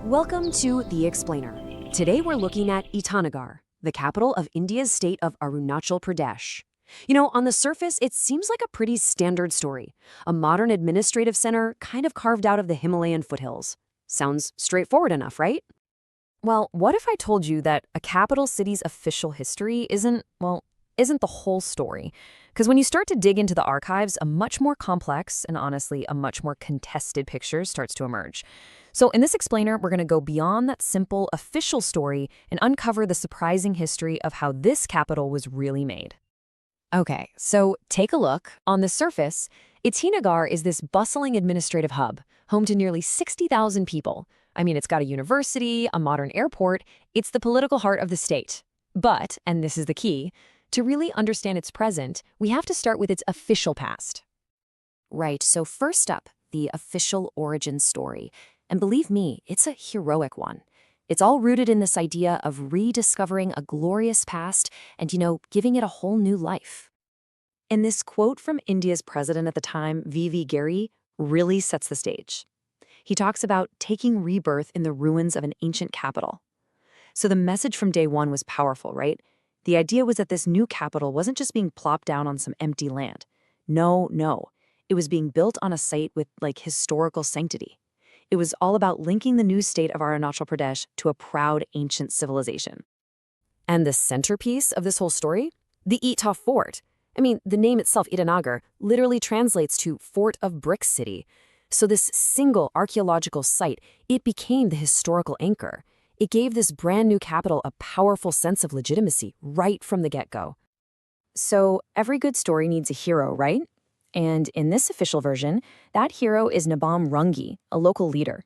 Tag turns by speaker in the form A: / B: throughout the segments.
A: Welcome to The Explainer. Today we're looking at Itanagar, the capital of India's state of Arunachal Pradesh. On the surface, it seems like a pretty standard story. A modern administrative center kind of carved out of the Himalayan foothills. Sounds straightforward enough, right? Well, what if I told you that a capital city's official history isn't the whole story? Because when you start to dig into the archives, a much more complex and honestly a much more contested picture starts to emerge. So in this explainer, we're going to go beyond that simple official story and uncover the surprising history of how this capital was really made. Okay, so take a look. On the surface, Itanagar is this bustling administrative hub, home to nearly 60,000 people. I mean, it's got a university, a modern airport. It's the political heart of the state. But, and this is the key, to really understand its present, we have to start with its official past. Right, so first up, the official origin story. And believe me, it's a heroic one. It's all rooted in this idea of rediscovering a glorious past and, giving it a whole new life. And this quote from India's president at the time, V.V. Giri, really sets the stage. He talks about taking rebirth in the ruins of an ancient capital. So the message from day one was powerful, right? The idea was that this new capital wasn't just being plopped down on some empty land. No. It was being built on a site with, historical sanctity. It was all about linking the new state of Arunachal Pradesh to a proud ancient civilization. And the centerpiece of this whole story? The Ita Fort. I mean, the name itself, Itanagar, literally translates to Fort of Brick City. So this single archaeological site, it became the historical anchor. It gave this brand new capital a powerful sense of legitimacy right from the get-go. So every good story needs a hero, right? And in this official version, that hero is Nabam Runghi, a local leader.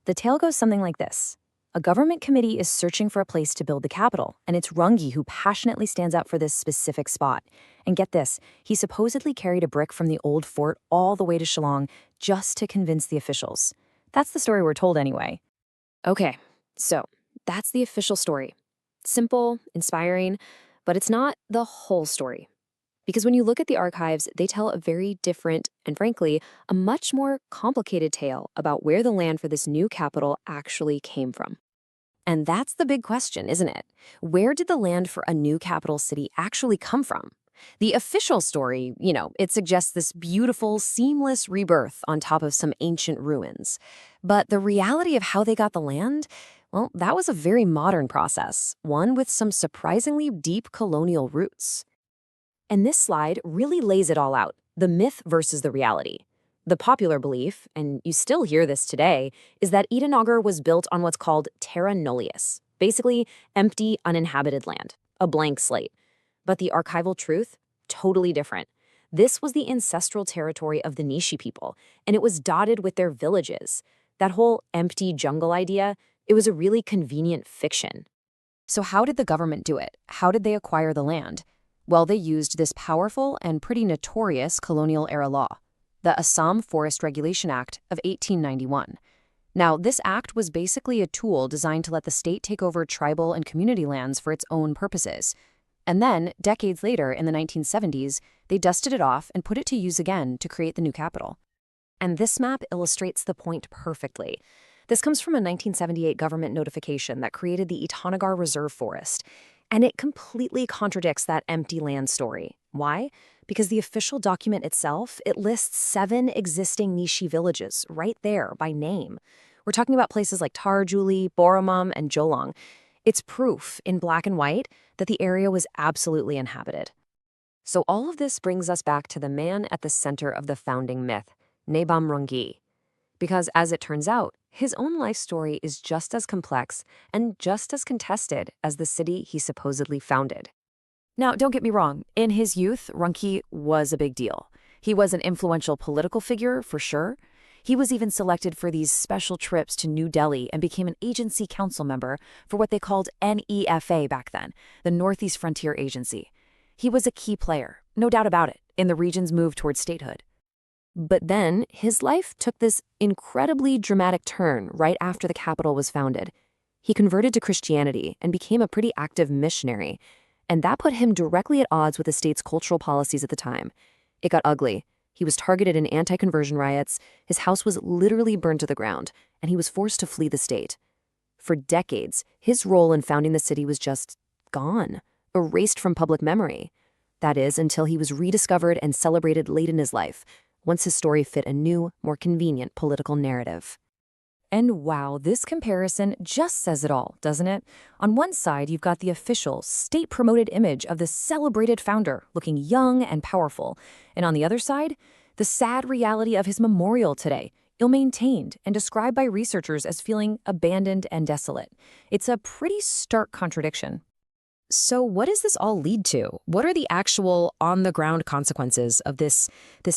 A: The tale goes something like this. A government committee is searching for a place to build the capital, and it's Runghi who passionately stands out for this specific spot. And get this, he supposedly carried a brick from the old fort all the way to Shillong just to convince the officials. That's the story we're told anyway. Okay, so that's the official story. Simple, inspiring, but it's not the whole story. Because when you look at the archives, they tell a very different and, frankly, a much more complicated tale about where the land for this new capital actually came from. And that's the big question, isn't it? Where did the land for a new capital city actually come from? The official story, it suggests this beautiful, seamless rebirth on top of some ancient ruins. But the reality of how they got the land, well, that was a very modern process, one with some surprisingly deep colonial roots. And this slide really lays it all out, the myth versus the reality. The popular belief, and you still hear this today, is that Itanagar was built on what's called terra nullius, basically empty, uninhabited land, a blank slate. But the archival truth? Totally different. This was the ancestral territory of the Nyishi people, and it was dotted with their villages. That whole empty jungle idea, it was a really convenient fiction. So how did the government do it? How did they acquire the land? Well, they used this powerful and pretty notorious colonial-era law, the Assam Forest Regulation Act of 1891. Now, this act was basically a tool designed to let the state take over tribal and community lands for its own purposes. And then, decades later, in the 1970s, they dusted it off and put it to use again to create the new capital. And this map illustrates the point perfectly. This comes from a 1978 government notification that created the Itanagar Reserve Forest. And it completely contradicts that empty land story. Why? Because the official document itself, it lists 7 existing Nyishi villages right there by name. We're talking about places like Tarjuli, Boromam, and Jolong. It's proof in black and white that the area was absolutely inhabited. So all of this brings us back to the man at the center of the founding myth, Nabam Runghi. Because as it turns out, his own life story is just as complex and just as contested as the city he supposedly founded. Now, don't get me wrong, in his youth, Runghi was a big deal. He was an influential political figure, for sure. He was even selected for these special trips to New Delhi and became an agency council member for what they called NEFA back then, the Northeast Frontier Agency. He was a key player, no doubt about it, in the region's move towards statehood. But then, his life took this incredibly dramatic turn right after the capital was founded. He converted to Christianity and became a pretty active missionary, and that put him directly at odds with the state's cultural policies at the time. It got ugly. He was targeted in anti-conversion riots, his house was literally burned to the ground, and he was forced to flee the state. For decades, his role in founding the city was just gone, erased from public memory. That is, until he was rediscovered and celebrated late in his life, once his story fit a new, more convenient political narrative. And wow, this comparison just says it all, doesn't it? On one side, you've got the official, state-promoted image of the celebrated founder, looking young and powerful. And on the other side, the sad reality of his memorial today, ill-maintained and described by researchers as feeling abandoned and desolate. It's a pretty stark contradiction. So what does this all lead to? What are the actual on-the-ground consequences of this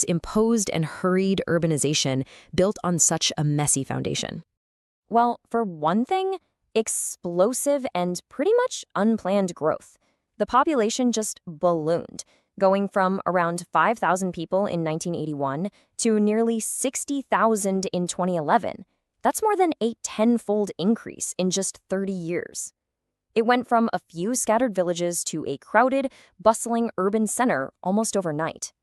A: imposed and hurried urbanization built on such a messy foundation?
B: Well, for one thing, explosive and pretty much unplanned growth. The population just ballooned, going from around 5,000 people in 1981 to nearly 60,000 in 2011. That's more than a tenfold increase in just 30 years. It went from a few scattered villages to a crowded, bustling urban center almost overnight.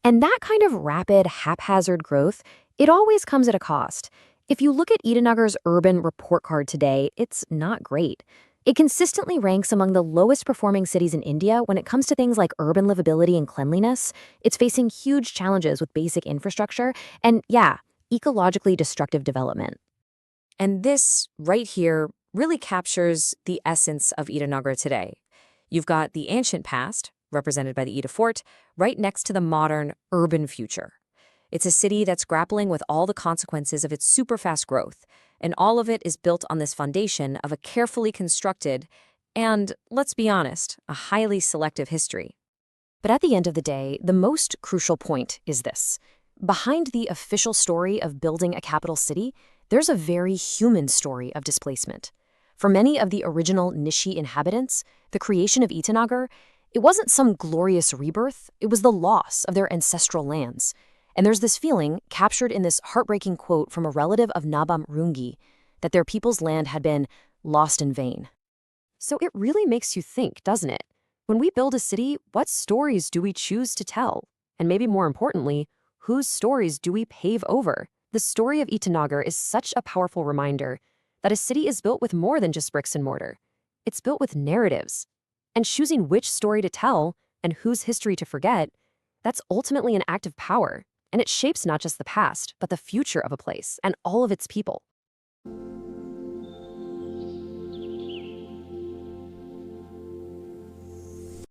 A: And that kind of rapid, haphazard growth, it always comes at a cost. If you look at Itanagar's urban report card today, it's not great. It consistently ranks among the lowest performing cities in India when it comes to things like urban livability and cleanliness. It's facing huge challenges with basic infrastructure and, ecologically destructive development. And this, right here, really captures the essence of Itanagar today. You've got the ancient past, represented by the Ita Fort, right next to the modern, urban future. It's a city that's grappling with all the consequences of its super-fast growth, and all of it is built on this foundation of a carefully constructed and, let's be honest, a highly selective history. But at the end of the day, the most crucial point is this. Behind the official story of building a capital city, there's a very human story of displacement. For many of the original Nyishi inhabitants, the creation of Itanagar, it wasn't some glorious rebirth, it was the loss of their ancestral lands. And there's this feeling, captured in this heartbreaking quote from a relative of Nabam Runghi, that their people's land had been lost in vain. So it really makes you think, doesn't it? When we build a city, what stories do we choose to tell? And maybe more importantly, whose stories do we pave over? The story of Itanagar is such a powerful reminder that a city is built with more than just bricks and mortar. It's built with narratives. And choosing which story to tell and whose history to forget, that's ultimately an act of power. And it shapes not just the past, but the future of a place and all of its people.